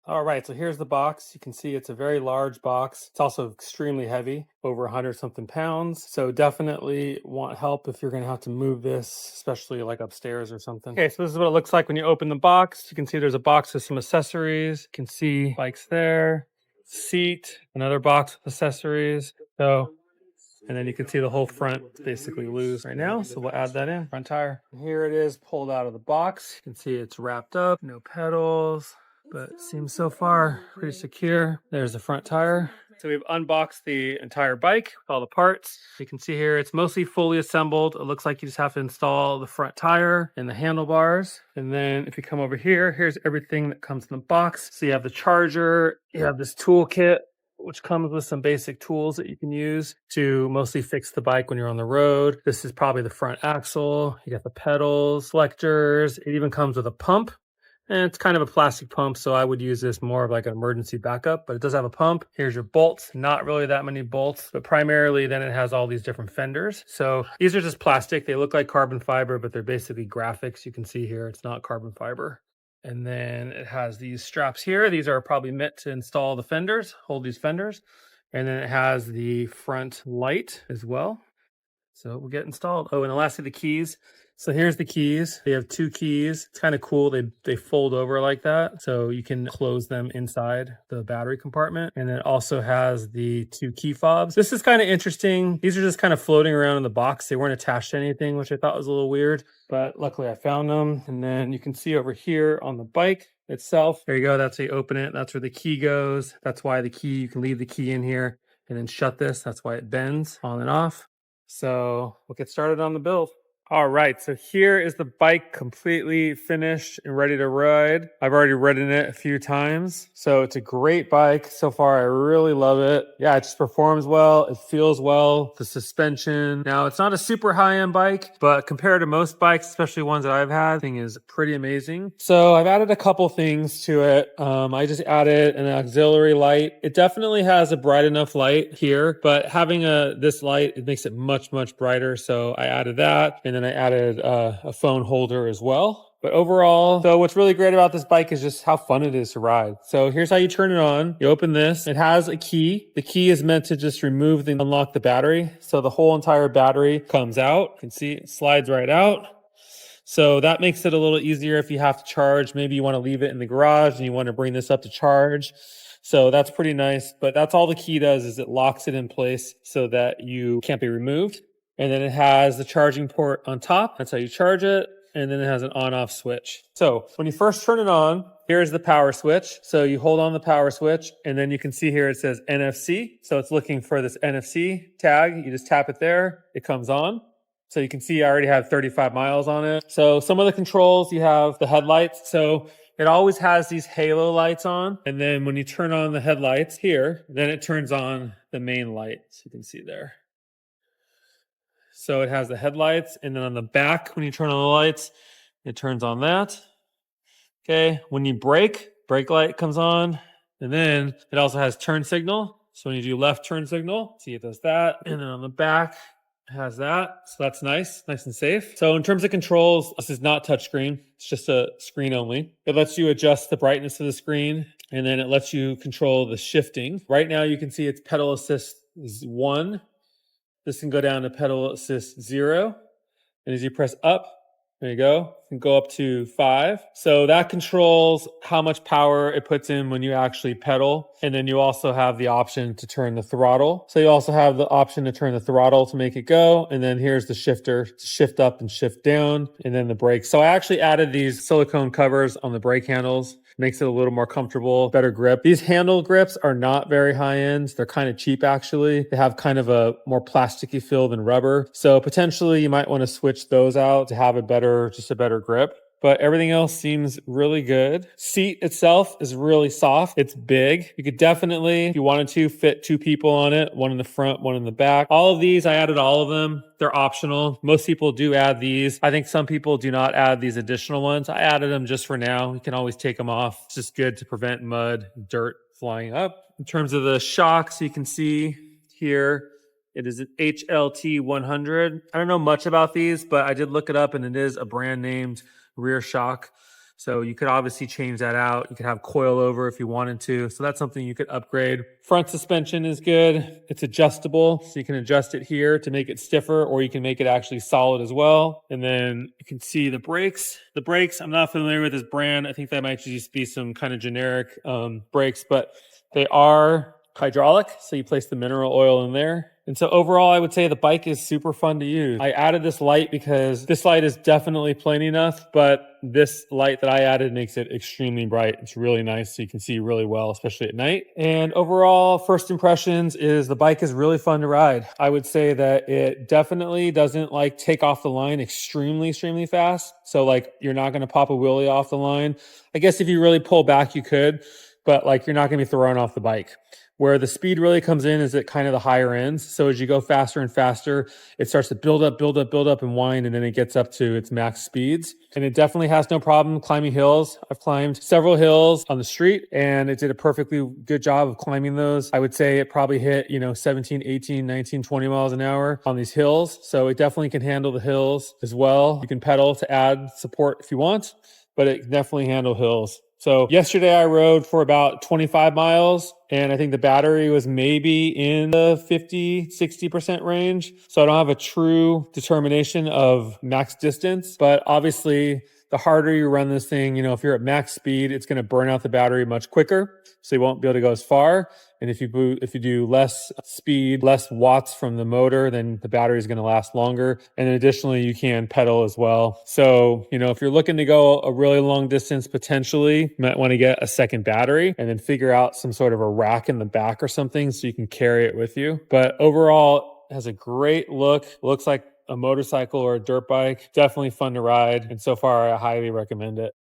All right, so here's the box. You can see it's a very large box. It's also extremely heavy, over 100 something pounds. So definitely want help if you're gonna have to move this, especially like upstairs or something. Okay, so this is what it looks like when you open the box. You can see there's a box with some accessories. You can see bikes there, seat, another box with accessories. So, and then you can see the whole front is basically loose right now. So we'll add that in, front tire. And here it is pulled out of the box. You can see it's wrapped up, no pedals, but seems so far pretty secure. There's the front tire. So we've unboxed the entire bike with all the parts. You can see here it's mostly fully assembled. It looks like you just have to install the front tire and the handlebars. And then if you come over here, here's everything that comes in the box. So you have the charger, you have this toolkit, which comes with some basic tools that you can use to mostly fix the bike when you're on the road. This is probably the front axle. You got the pedals, selectors. It even comes with a pump. And it's kind of a plastic pump, so I would use this more of like an emergency backup, but it does have a pump. Here's your bolts, not really that many bolts, but primarily then it has all these different fenders. So these are just plastic. They look like carbon fiber, but they're basically graphics. You can see here, it's not carbon fiber. And then it has these straps here. These are probably meant to install the fenders, hold these fenders. And then it has the front light as well. So we'll get installed. Oh, and lastly, the keys. So here's the keys. They have two keys. It's kind of cool. They fold over like that. So you can close them inside the battery compartment. And it also has the two key fobs. This is kind of interesting. These are just kind of floating around in the box. They weren't attached to anything, which I thought was a little weird, but luckily I found them. And then you can see over here on the bike itself, there you go. That's how you open it. That's where the key goes. That's why the key, you can leave the key in here and then shut this. That's why it bends on and off. So we'll get started on the build. All right, so here is the bike completely finished and ready to ride. I've already ridden it a few times, so it's a great bike so far. I really love it. Yeah, it just performs well. It feels well. The suspension. Now, it's not a super high-end bike, but compared to most bikes, especially ones that I've had, the thing is pretty amazing. So I've added a couple things to it. I just added an auxiliary light. It definitely has a bright enough light here, but having this light, it makes it much, much brighter. So I added that. And then I added a phone holder as well. But overall, so what's really great about this bike is just how fun it is to ride. So here's how you turn it on. You open this. It has a key. The key is meant to just remove and unlock the battery. So the whole entire battery comes out. You can see it slides right out. So that makes it a little easier if you have to charge. Maybe you want to leave it in the garage and you want to bring this up to charge. So that's pretty nice. But that's all the key does, is it locks it in place so that you can't be removed. And then it has the charging port on top. That's how you charge it. And then it has an on-off switch. So when you first turn it on, here's the power switch. So you hold on the power switch, and then you can see here it says NFC. So it's looking for this NFC tag. You just tap it there. It comes on. So you can see I already have 35 miles on it. So some of the controls, you have the headlights. So it always has these halo lights on. And then when you turn on the headlights here, then it turns on the main light. So you can see there. So it has the headlights, and then on the back, when you turn on the lights, it turns on that. Okay, when you brake light comes on, and then it also has turn signal. So when you do left turn signal, see it does that. And then on the back, it has that. So that's nice and safe. So in terms of controls, this is not touchscreen. It's just a screen only. It lets you adjust the brightness of the screen, and then it lets you control the shifting. Right now you can see it's pedal assist is 1. This can go down to pedal assist 0. And as you press up, there you go, you can go up to 5. So that controls how much power it puts in when you actually pedal. And then you also have the option to turn the throttle. So you also have the option to turn the throttle to make it go. And then here's the shifter to shift up and shift down, and then the brakes. So I actually added these silicone covers on the brake handles. Makes it a little more comfortable, better grip. These handle grips are not very high end. They're kind of cheap actually. They have kind of a more plasticky feel than rubber. So potentially you might want to switch those out to have just a better grip. But everything else seems really good. Seat itself is really soft. It's big. You could definitely, if you wanted to, fit 2 people on it, one in the front, one in the back. All of these, I added all of them. They're optional. Most people do add these. I think some people do not add these additional ones. I added them just for now. You can always take them off. It's just good to prevent mud, dirt flying up. In terms of the shocks, you can see here, it is an HLT 100. I don't know much about these, but I did look it up, and it is a brand named rear shock. So you could obviously change that out. You could have coilover if you wanted to. So that's something you could upgrade. Front suspension is good. It's adjustable. So you can adjust it here to make it stiffer, or you can make it actually solid as well. And then you can see the brakes. The brakes, I'm not familiar with this brand. I think that might just be some kind of generic brakes, but they are hydraulic. So you place the mineral oil in there. And so overall, I would say the bike is super fun to use. I added this light because this light is definitely plain enough, but this light that I added makes it extremely bright. It's really nice, so you can see really well, especially at night. And overall, first impressions is the bike is really fun to ride. I would say that it definitely doesn't like take off the line extremely fast. So like you're not going to pop a wheelie off the line. I guess if you really pull back, you could, but like you're not going to be thrown off the bike. Where the speed really comes in is at kind of the higher ends. So as you go faster and faster, it starts to build up and wind, and then it gets up to its max speeds. And it definitely has no problem climbing hills. I've climbed several hills on the street, and it did a perfectly good job of climbing those. I would say it probably hit, 17, 18, 19, 20 miles an hour on these hills. So it definitely can handle the hills as well. You can pedal to add support if you want, but it can definitely handle hills. So yesterday I rode for about 25 miles, and I think the battery was maybe in the 50, 60% range. So I don't have a true determination of max distance, but obviously the harder you run this thing, if you're at max speed, it's going to burn out the battery much quicker. So you won't be able to go as far. And if you do less speed, less watts from the motor, then the battery is going to last longer. And then additionally, you can pedal as well. So, if you're looking to go a really long distance, potentially, you might want to get a second battery and then figure out some sort of a rack in the back or something so you can carry it with you. But overall, it has a great look. Looks like a motorcycle or a dirt bike. Definitely fun to ride. And so far, I highly recommend it.